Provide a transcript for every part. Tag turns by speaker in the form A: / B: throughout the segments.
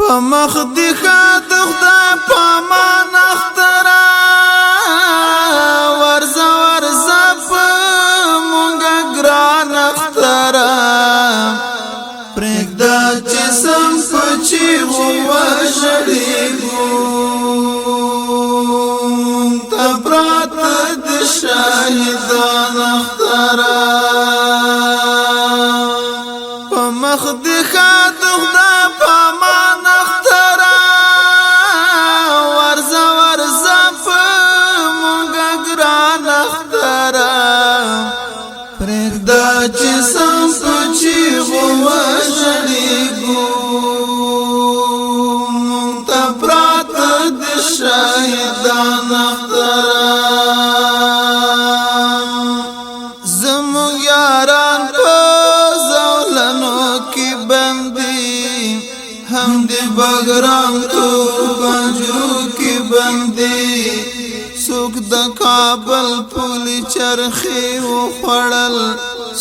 A: په مخ دی خاط خدای په مان اخترا ورزا ورزا په مونږه ګران اخترا پرېږده چې سم پچی وژړېږو ته پراته د شاهدان اخترا په مخ دی خاط خدای په مان اخترا ورزا ورزا په مونږه ګران اخترا پرېږده چې سم پچی وژړېږو مونږ ته پراته د شاهدان اخترا زموږ یاران په زولنو کې بندي هم د بګرام تور پنجرو کې بندي څوک د کابل پولي چرخې وخوړل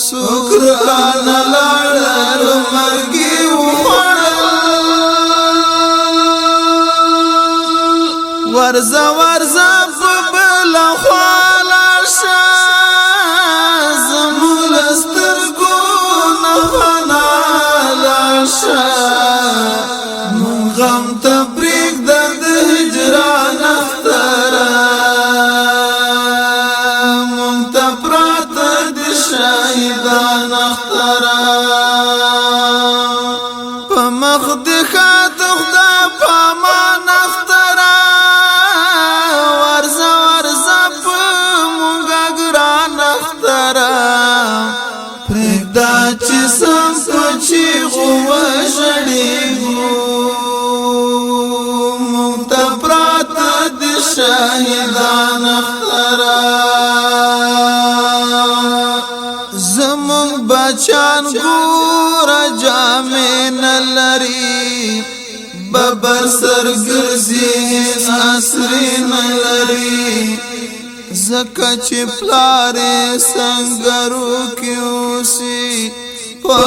A: څوک رانه لاړل مرګي وخوړل ورزه ورزه په بله خوا لاړ شه زموږ له سترګو نه پناه لاړ شه مونږ غم ته پرېږده د هجران اختره مونږ ته پراته د شاهدان اختره په مخ د خاط خدای په مان اختره ورزه ورزه په مونږه ګران اختره پرېږده چې سم په چیغو وژړېږو مونږ ته پراته د شاهدان اختره زمونږ بچیان ګوره جامې نه لري ببر سر ګرځي عصري نه لري ځکه چې پلار یې سنګرو کې اوسي په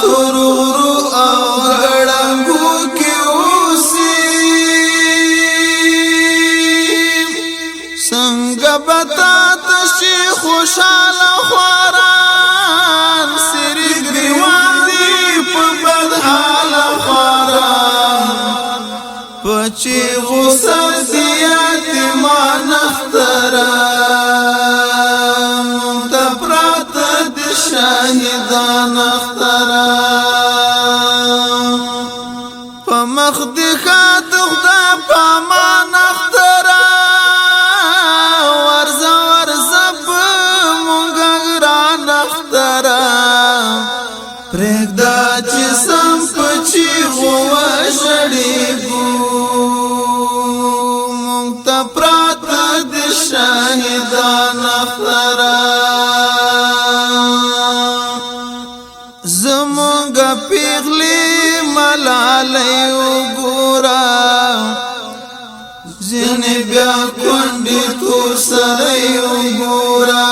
A: تورو غرو او ګړنګو کې اوسي څنګه به تاته شي خوشحاله خواران سري ګریوان دي په بدحاله خواران په چیغو سر دي یتیمان اختره مونږ ته پراته د شاهدان اختره په مخ دی خاط خدای په مان اختره ورزه ورزه په مونږه ګران اختره پرېږده چې سم په چیغو وژړېږو مونږ ته پراته د شاهدان اختره زمونږ پیغلې ملالۍ وګوره ځینې بیا کونډې تور سرۍ وګوره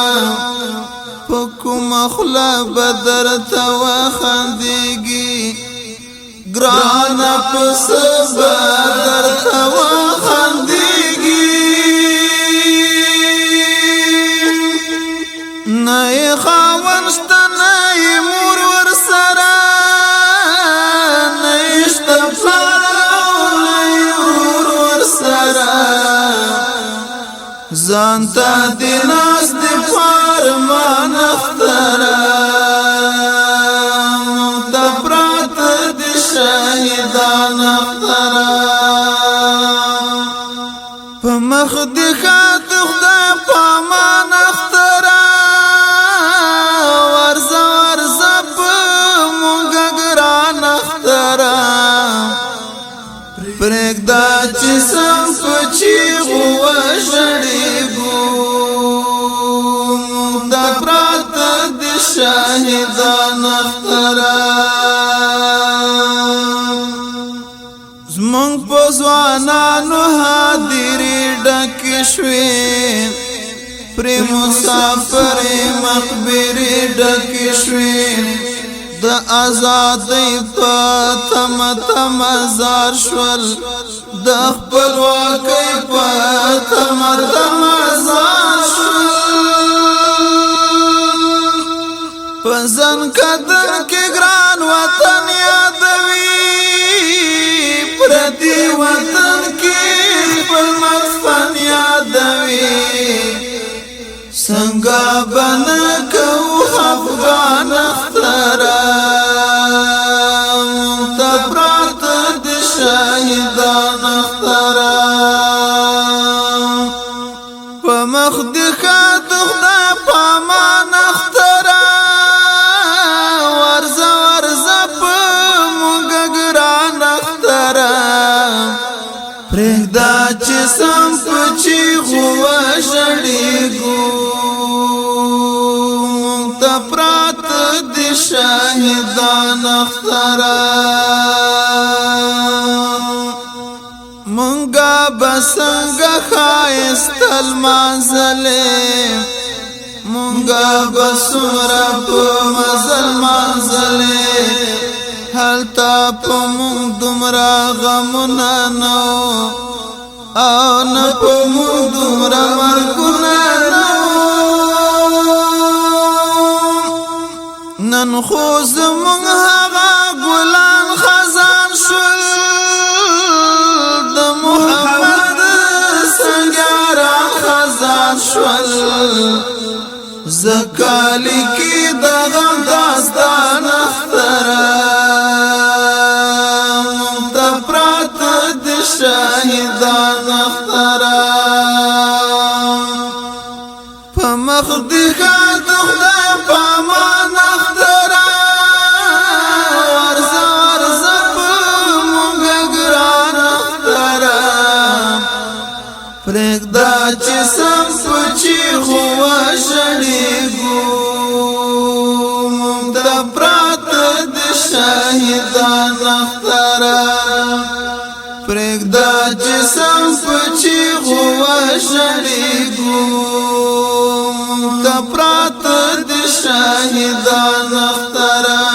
A: په کومه خوله به درته وخندېږي ګرانه په څه به درته وخندېږي نه یې خاوند شته نه یې مور ورسره نه یې شته پلار او نه یې ورور ورسره ځان ته دې ناست دې فرمان اختره مونږ ته پراته د شاهدان اختره په مخ دی خاط خدای په مان اختره ورزه ورزه په مونږه ګران اختره پرېږده چې سم په چیغو وژړېږو مونږ ته پراته د شاهدان اختره زمونږ په ځوانانو هدیرې ډکې شوې پرې مسافرې مقبرې ډکې شوې د آزادۍ په تمه تمه زار شول د خپلواکۍ په تمه تمه زار شول په ځان قدر کې ګران وطن یادوي پردي وطن کې خپل مدفن یادوي څنګه بنه کوو افغان اختره ته پراته د شهیدان اختره په مخ د ښاد خدای په امان اختره ورځه ورځه په موږ ګران اختره پرېږده چې سم په چیغو وژړېږو پراته د شهیدان اختره مونږه به څنګه ښایسته لمانځلې مونږه به څومره په مزه لمانځلې هلته په مونږ دومره غمونه نه او نه په مونږ دومره مرګونه نه نن خو زمونږ هغه ګلان خزان شول د محمد سنګاران خزان شول زکه لیکي د غم داستان اختره ته پراته د شهیدان اختره په مخ د ښاد خدای په امان پرېږده چې سم په چیغو وژړېږو موږ ته پراته د شهیدان اختره پرېږده چې سم په چیغو وژړېږو موږ ته پراته د شهیدان اختره